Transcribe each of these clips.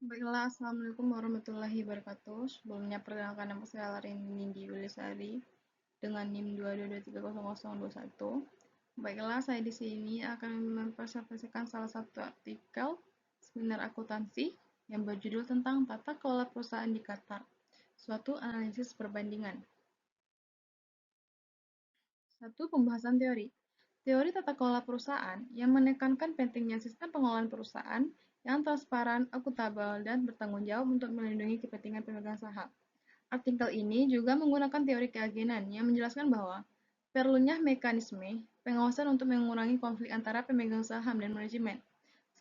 Baiklah, Assalamualaikum warahmatullahi wabarakatuh. Sebelumnya perkenalkan nama saya Larin Nindi Wilisari dengan NIM 2223021. Baiklah, saya di sini akan mempresentasikan salah satu artikel seminar akuntansi yang berjudul tentang tata kelola perusahaan di Qatar, suatu analisis perbandingan. Satu, pembahasan teori. Teori tata kelola perusahaan yang menekankan pentingnya sistem pengelolaan perusahaan yang transparan, akuntabel, dan bertanggung jawab untuk melindungi kepentingan pemegang saham. Artikel ini juga menggunakan teori keagenan yang menjelaskan bahwa perlunya mekanisme pengawasan untuk mengurangi konflik antara pemegang saham dan manajemen.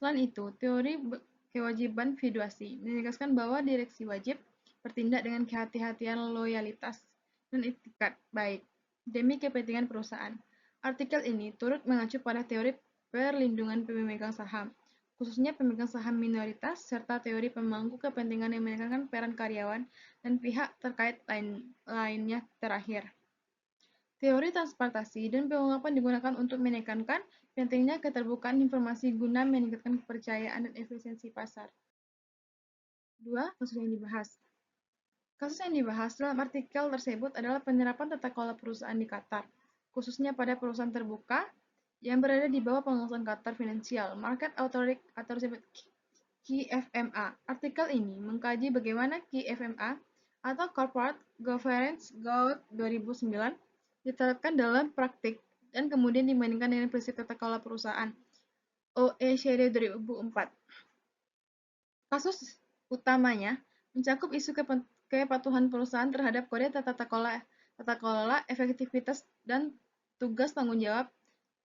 Selain itu, teori kewajiban fiduasi menegaskan bahwa direksi wajib bertindak dengan kehati-hatian, loyalitas, dan etikat baik demi kepentingan perusahaan. Artikel ini turut mengacu pada teori perlindungan pemegang saham, khususnya pemegang saham minoritas, serta teori pemangku kepentingan yang menekankan peran karyawan dan pihak terkait lainnya terakhir. Teori transportasi dan pengungkapan digunakan untuk menekankan pentingnya keterbukaan informasi guna meningkatkan kepercayaan dan efisiensi pasar. 2. Kasus yang dibahas. Kasus yang dibahas dalam artikel tersebut adalah penerapan tata kelola perusahaan di Qatar, khususnya pada perusahaan terbuka yang berada di bawah pengawasan Qatar Financial Market Authority atau disebut QFMA. Artikel ini mengkaji bagaimana QFMA atau Corporate Governance Code 2009 diterapkan dalam praktik dan kemudian dibandingkan dengan prinsip tata kelola perusahaan OECD 2004. Kasus utamanya mencakup isu kepatuhan perusahaan terhadap kode tata kelola, efektivitas dan tugas tanggung jawab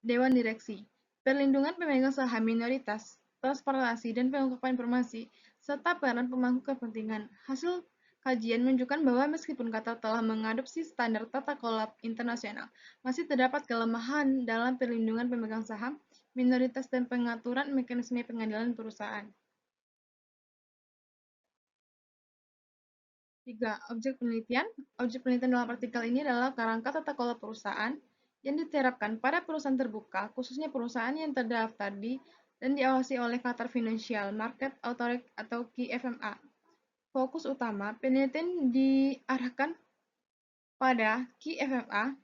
dewan direksi, perlindungan pemegang saham minoritas, transparansi dan pengungkapan informasi, serta peran pemangku kepentingan. Hasil kajian menunjukkan bahwa meskipun Qatar telah mengadopsi standar tata kelola internasional, masih terdapat kelemahan dalam perlindungan pemegang saham minoritas dan pengaturan mekanisme pengadilan perusahaan. 3. Objek penelitian. Objek penelitian dalam artikel ini adalah kerangka tata kelola perusahaan yang diterapkan pada perusahaan terbuka, khususnya perusahaan yang terdaftar di dan diawasi oleh Qatar Financial Market Authority atau QFMA. Fokus utama penelitian diarahkan pada QFMA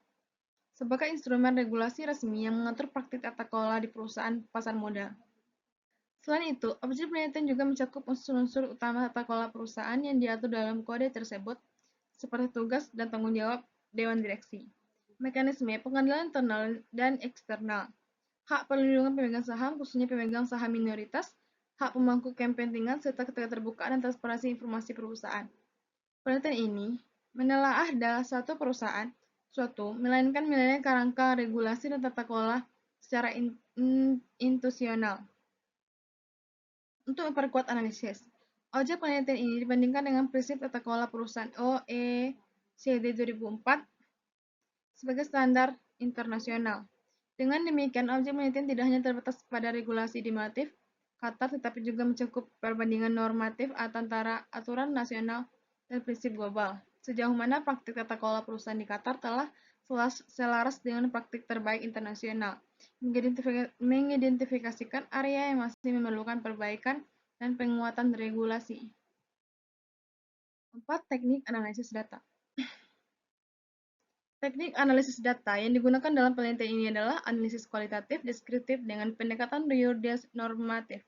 sebagai instrumen regulasi resmi yang mengatur praktik tata kelola di perusahaan pasar modal. Selain itu, objek penelitian juga mencakup unsur-unsur utama tata kelola perusahaan yang diatur dalam kode tersebut, seperti tugas dan tanggung jawab dewan direksi, mekanisme pengadilan internal dan eksternal, hak perlindungan pemegang saham, khususnya pemegang saham minoritas, hak pemangku kepentingan, serta keterbukaan dan transparansi informasi perusahaan. Penelitian ini menelaah dalam satu perusahaan, melainkan menilai kerangka regulasi dan tata kelola secara institusional. Untuk memperkuat analisis, objek penelitian ini dibandingkan dengan prinsip tata kelola perusahaan OECD 2004 sebagai standar internasional. Dengan demikian, objek penelitian tidak hanya terbatas pada regulasi normatif Qatar, tetapi juga mencakup perbandingan normatif antara aturan nasional dan prinsip global. Sejauh mana praktik tata kelola perusahaan di Qatar telah selaras dengan praktik terbaik internasional, mengidentifikasikan area yang masih memerlukan perbaikan dan penguatan regulasi. 4. Teknik analisis data. Teknik analisis data yang digunakan dalam penelitian ini adalah analisis kualitatif deskriptif dengan pendekatan normatif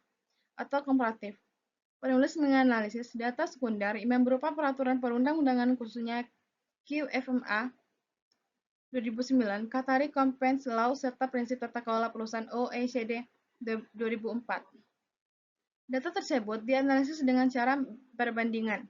atau komparatif. Penulis menganalisis data sekunder yang berupa peraturan perundang-undangan khususnya QFMA 2009, Qatari Compliance Law, serta prinsip tata kelola perusahaan OECD 2004. Data tersebut dianalisis dengan cara perbandingan.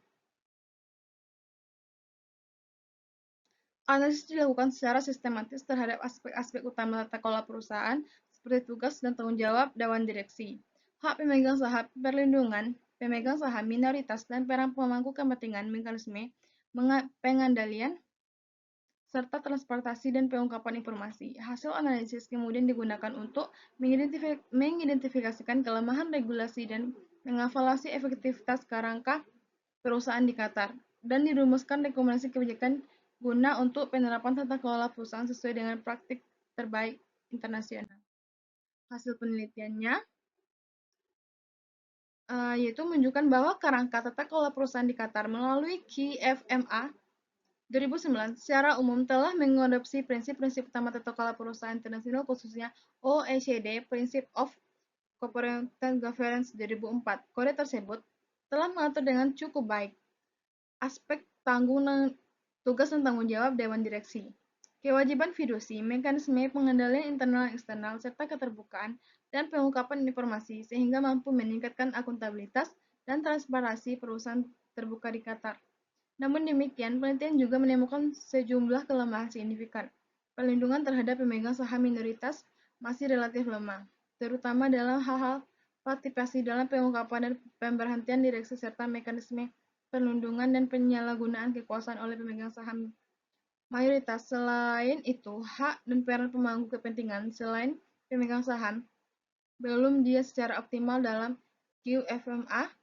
Analisis dilakukan secara sistematis terhadap aspek-aspek utama tata kelola perusahaan, seperti tugas dan tanggung jawab dewan direksi, hak pemegang saham, perlindungan pemegang saham minoritas, dan peran pemangku kepentingan, mekanisme pengendalian, serta transportasi dan pengungkapan informasi. Hasil analisis kemudian digunakan untuk mengidentifikasikan kelemahan regulasi dan mengevaluasi efektivitas kerangka perusahaan di Qatar, dan dirumuskan rekomendasi kebijakan guna untuk penerapan tata kelola perusahaan sesuai dengan praktik terbaik internasional. Hasil penelitiannya yaitu menunjukkan bahwa kerangka tata kelola perusahaan di Qatar melalui QFMA 2009 secara umum telah mengadopsi prinsip-prinsip utama tata kelola perusahaan internasional khususnya OECD Principle of Corporate Governance 2004. Kode tersebut telah mengatur dengan cukup baik aspek tugas dan tanggung jawab Dewan Direksi, kewajiban fidusi, mekanisme pengendalian internal dan eksternal, serta keterbukaan dan pengungkapan informasi sehingga mampu meningkatkan akuntabilitas dan transparansi perusahaan terbuka di Qatar. Namun demikian, penelitian juga menemukan sejumlah kelemahan signifikan. Perlindungan terhadap pemegang saham minoritas masih relatif lemah, terutama dalam hal-hal partisipasi dalam pengungkapan dan pemberhentian direksi serta mekanisme perlindungan dan penyalahgunaan kekuasaan oleh pemegang saham mayoritas. Selain itu, hak dan peran pemangku kepentingan selain pemegang saham belum dia secara optimal dalam QFMA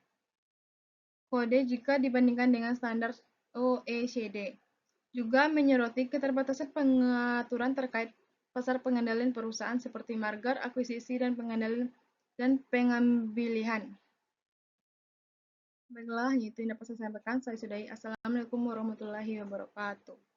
kode jika dibandingkan dengan standar OECD. Juga menyoroti keterbatasan pengaturan terkait pasar pengendalian perusahaan seperti margar, akuisisi, dan pengendalian dan pengambilihan. Baiklah, itu yang dapat saya sampaikan. Saya sudahi. Assalamualaikum warahmatullahi wabarakatuh.